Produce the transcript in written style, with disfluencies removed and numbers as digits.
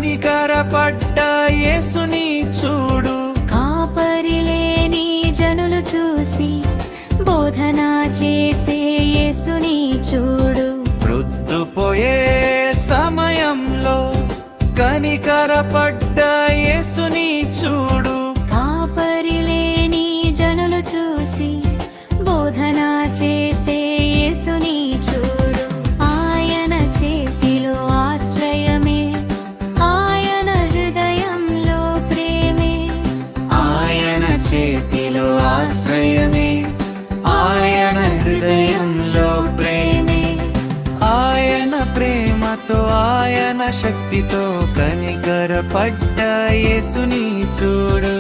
కనికరపడ్డ యేసుని చూడు. కాపరి లేని జనులు చూసి బోధన చేసే యేసుని చూడు. ప్రొద్దుపోయే సమయంలో కనికరపడ్డ యేసుని చూడు. కాపరి లేని జనులు చూసి బోధన చేసే యేసుని చూడు. ఆయన చేతిలో ఆశ్రయమే, ఆయన హృదయంలో ప్రేమే. ఆయన చేతిలో ఆశ్రయమే, ఆయన హృదయంలో ప్రేమే. ఆయన ప్రేమతో ఆయన శక్తితో కనికరపడ్డ యేసుని చూడు.